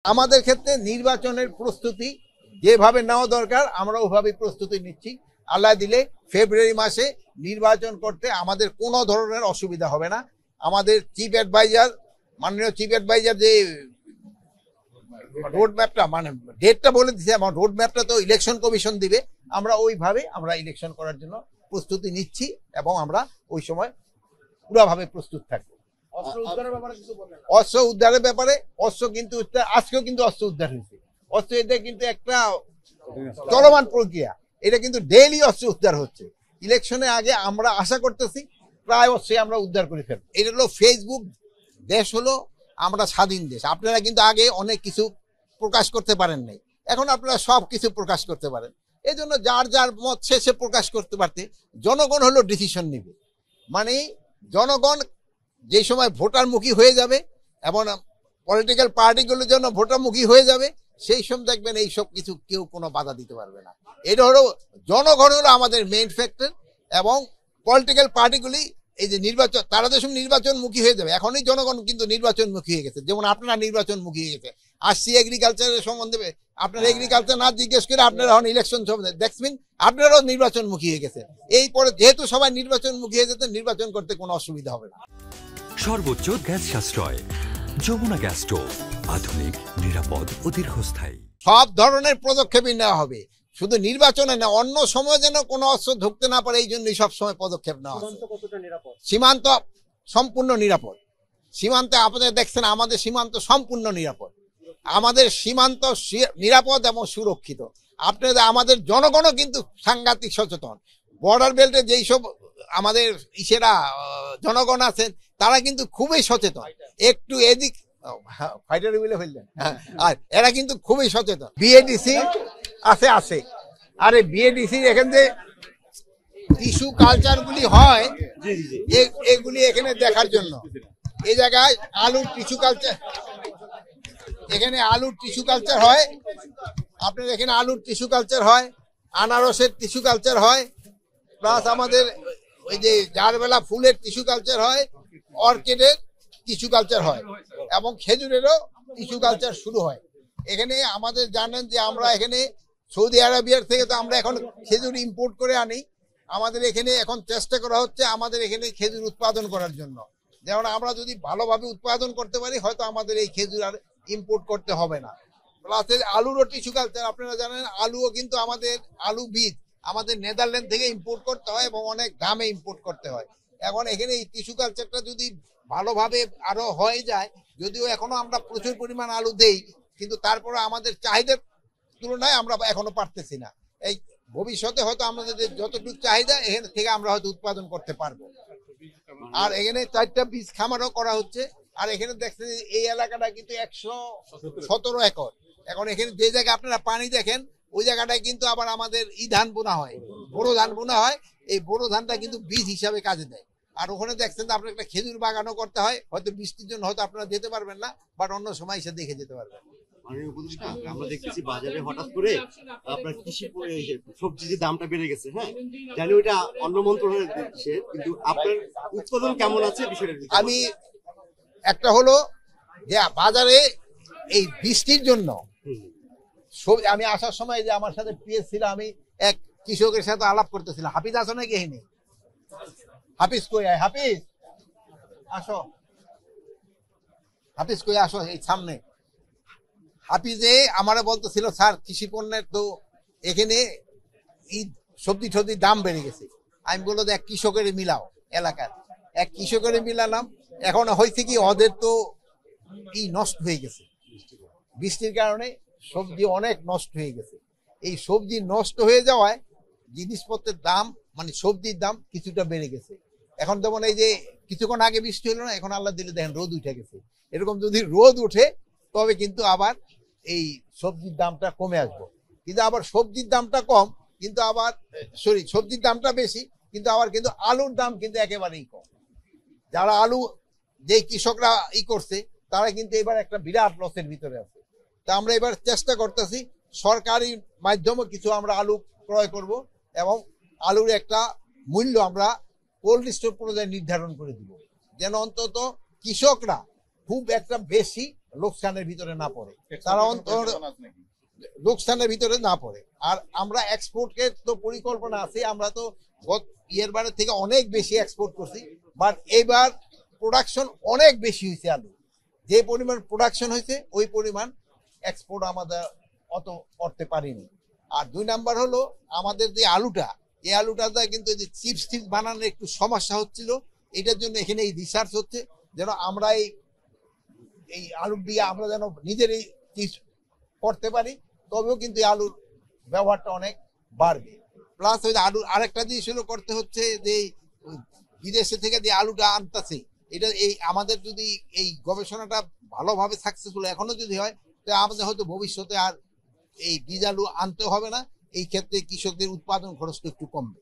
আমাদের ক্ষেত্রে নির্বাচনের প্রস্তুতি যেভাবে নেওয়া দরকার আমরা ওইভাবে প্রস্তুতি নিচ্ছি। আল্লাহ দিলে ফেব্রুয়ারি মাসে নির্বাচন করতে আমাদের কোনো ধরনের অসুবিধা হবে না। আমাদের চিফ অ্যাডভাইজার, মাননীয় চিফ অ্যাডভাইজার যে রোড ম্যাপটা মানে ডেটটা বলে দিচ্ছে, আমার রোড ম্যাপটা তো ইলেকশন কমিশন দিবে, আমরা ওইভাবে আমরা ইলেকশন করার জন্য প্রস্তুতি নিচ্ছি এবং আমরা ওই সময় পুরোভাবে প্রস্তুত থাকবো। অস্ত্র উদ্ধারের ব্যাপারে অস্ত্র কিন্তু আজকেও কিন্তু অস্ত্র উদ্ধার হয়েছে। অস্ত্র এটা কিন্তু একটা চলমান প্রক্রিয়া, এটা কিন্তু ডেইলি অস্ত্র উদ্ধার হচ্ছে। ইলেকশনে আগে আমরা আশা করতেছি প্রায় অস্ত্র আমরা উদ্ধার করে ফেলবো। এটা হলো ফেসবুক দেশ, হলো আমরা স্বাধীন দেশ। আপনারা কিন্তু আগে অনেক কিছু প্রকাশ করতে পারেন নাই, এখন আপনারা সব কিছু প্রকাশ করতে পারেন। এই জন্য যার যার মত শেষে প্রকাশ করতে পারতে জনগণ হলো ডিসিশন নেবে। মানে জনগণ যে সময় ভোটারমুখী হয়ে যাবে এবং পলিটিক্যাল পার্টিগুলোর জন্য ভোটারমুখী হয়ে যাবে, সেই সময় দেখবেন এই সব কিছু কেউ কোনো বাধা দিতে পারবে না। এটা হলো জনগণ হলো আমাদের মেইন ফ্যাক্টর এবং পলিটিক্যাল পার্টিগুলি এই যে নির্বাচন, তারা যে সময় নির্বাচনমুখী হয়ে যাবে, এখনই জনগণ কিন্তু নির্বাচনমুখী হয়ে গেছে। যেমন আপনারা নির্বাচনমুখী হয়ে গেছে। আসছি এগ্রিকালচারের সম্বন্ধে, আপনারা এগ্রিকালচার না জিজ্ঞেস করে আপনারা এখন ইলেকশন সম্বন্ধে দেখবেন আপনারাও নির্বাচনমুখী হয়ে গেছে। এই পরে যেহেতু সবাই নির্বাচনমুখী হয়ে যেতে, নির্বাচন করতে কোনো অসুবিধা হবে না। সর্বোচ্চ গ্যাস সাশ্রয়, যমুনা গ্যাস স্টোভ, আধুনিক, নিরাপদ ও দীর্ঘস্থায়ী। সব ধরনের পদক্ষেপই নেওয়া হবে, শুধু নির্বাচনে না, অন্য সময় যেন কোনো অস্ত্র ঢুকতে না পারে, এই জন্যই সবসময় পদক্ষেপ নেওয়া হবে। সীমান্ত সম্পূর্ণ নিরাপদ। সীমান্তে আপনারা দেখছেন আমাদের সীমান্ত সম্পূর্ণ নিরাপদ। আমাদের সীমান্ত নিরাপদ এবং সুরক্ষিত। আপনাদের আমাদের জনগণও কিন্তু সাংঘাতিক সচেতন। বর্ডার বেল্টে যেই সব আমাদের জনগণ আছেন তারা কিন্তু খুবই সচেতন। একটু এদিক ফাইটার বিলে ফেললেন, আর এরা কিন্তু খুবই সচেতন। বিএডিসি আছে আরে বিএডিসি এখান থেকে টিস্যু কালচার গুলি হয়, এগুলি এখানে দেখার জন্য। এই জায়গায় আলুর টিস্যু কালচার, এখানে আলুর টিস্যু কালচার হয়, আপনার এখানে আলুর টিস্যু কালচার হয়, আনারসের টিস্যু কালচার হয়, প্লাস আমাদের ওই যে জারবেলা ফুলের টিস্যু কালচার হয়, অর্কিডের টিস্যু কালচার হয় এবং খেজুরেরও টিস্যু কালচার শুরু হয়। এখানে আমাদের জানেন যে আমরা এখানে সৌদি আরবিয়ার থেকে তো আমরা এখন খেজুর ইম্পোর্ট করে আনি। আমাদের এখানে এখন চেষ্টা করা হচ্ছে আমাদের এখানে খেজুর উৎপাদন করার জন্য। যেমন আমরা যদি ভালোভাবে উৎপাদন করতে পারি, হয়তো আমাদের এই খেজুর আর ইম্পোর্ট করতে হবে না। প্লাস আলুরও টিস্যু কালচার, আপনারা জানেন আলুও কিন্তু আমাদের আলু বীজ আমাদের নেদারল্যান্ড থেকে ইম্পোর্ট করতে হয় এবং অনেক দামে ইম্পোর্ট করতে হয়। এখন এখানে এই টিস্যু কালচারটা যদি ভালোভাবে আরো হয়ে যায়, যদিও এখনো আমরা প্রচুর পরিমাণ আলু দেই, কিন্তু তারপরে আমাদের চাহিদার তুলনায় আমরা এখনো পারতেছি না। এই ভবিষ্যতে হয়তো আমাদের যতটুকু চাহিদা এখান থেকে আমরা হয়তো উৎপাদন করতে পারবো। আর এখানে 4টা বীজ খামারও করা হচ্ছে। আর এখানে দেখছেন এই এলাকাটা কিন্তু 117 একর। এখন এখানে যে জায়গায় আপনারা পানি দেখেন ওই জায়গাটায় কিন্তু আবার আমাদের ধান বোনা হয়, বোরো ধান বোনা হয়। এই বোরো ধানটা কিন্তু বীজ হিসাবে কাজে দেয়। আর ওখানে দেখছেন আপনার একটা খেজুর বাগানও করতে হয়। হয়তো বৃষ্টির জন্য হয়তো আপনারা যেতে পারবেন না, বাট অন্য সময় এসে দেখে যেতে পারবেন। আমরা দেখতেছি বাজারে হঠাৎ করে আপনার কৃষি সবজির দামটা বেড়ে গেছে। হ্যাঁ, জানি ওইটা অন্য মন্ত্রণালয়ের দিচ্ছে, কিন্তু আপনার উৎপাদন কেমন আছে বিষয়টা আমি একটা হলো যে বাজারে এই বৃষ্টির জন্য আমি আসার সময় যে আমার সাথে পিএস ছিল, আমি এক কৃষকের সাথে আলাপ করতেছিলাম। হাফিজ আসো নাকি? এখানে হাফিজ কই? হাফিজ আসো, হাফিজ কই আসো এই সামনে। হাফিজে আমারে বলতেছিল, স্যার কৃষি পণ্যের তো এখানে সবজি টবজির দাম বেড়ে গেছে। আমি বললো এক কৃষকের মিলাও, এলাকার এক কৃষকের মিলালাম। এখন হয়েছে কি, ওদের তো নষ্ট হয়ে গেছে বৃষ্টির কারণে, সবজি অনেক নষ্ট হয়ে গেছে। এই সবজি নষ্ট হয়ে যাওয়ায় জিনিসপত্রের দাম মানে সবজির দাম কিছুটা বেড়ে গেছে। এখন যেমন এই যে কিছুক্ষণ আগে বৃষ্টি হলো না, এখন আল্লাহ দিলে দেখেন রোদ উঠে গেছে। এরকম যদি রোদ উঠে তবে কিন্তু আবার এই সবজির দামটা কমে আসবো। কিন্তু আবার সবজির দামটা কম, কিন্তু আবার সবজির দামটা বেশি, কিন্তু আবার কিন্তু আলুর দাম কিন্তু একেবারেই কম। যারা আলু যে কৃষকরা করছে তারা কিন্তু এবার একটা বিরাট লসের ভিতরে আছে। তা আমরা এবার চেষ্টা করতেছি সরকারি মাধ্যমে কিছু আমরা আলু ক্রয় করব এবং আলুর একটা মূল্য আমরা কোল্ড স্টোর পর্যায়ে নির্ধারণ করে দিব, যেন অন্তত কৃষকরা খুব একটা বেশি লোকসানের ভিতরে না পড়ে, তারা অন্তর লোকসানের ভিতরে না পড়ে। আর আমরা এক্সপোর্টকে তো পরিকল্পনা আছে, আমরা তো ইয়ের বারের থেকে অনেক বেশি এক্সপোর্ট করছি, বাট এইবার প্রোডাকশন অনেক বেশি হয়েছে। আলু যে পরিমাণ প্রোডাকশন হয়েছে ওই পরিমাণ এক্সপোর্ট আমাদের অত করতে পারিনি। আর 2 নাম্বার হলো আমাদের যে আলুটা, এই আলুটা কিন্তু যে চিপস টিপস বানানোর একটু সমস্যা হচ্ছিল, এটার জন্য এখানে এই রিসার্চ হচ্ছে যেন আমরা এই আলু দিয়ে আমরা যেন নিজেরই চিপস করতে পারি, তবেও কিন্তু এই আলুর ব্যবহারটা অনেক বাড়বে। প্লাস ওই আলুর আরেকটা জিনিস হলো করতে হচ্ছে যে বিদেশে থেকে যে আলুটা আনতেছে, এটা এই আমাদের যদি এই গবেষণাটা ভালোভাবে সাকসেসফুল এখনো যদি হয়, তো আমাদের হয়তো ভবিষ্যতে আর এই বীজ আলু আনতে হবে না। এই ক্ষেত্রে কৃষকদের উৎপাদন খরচটা একটু কমবে।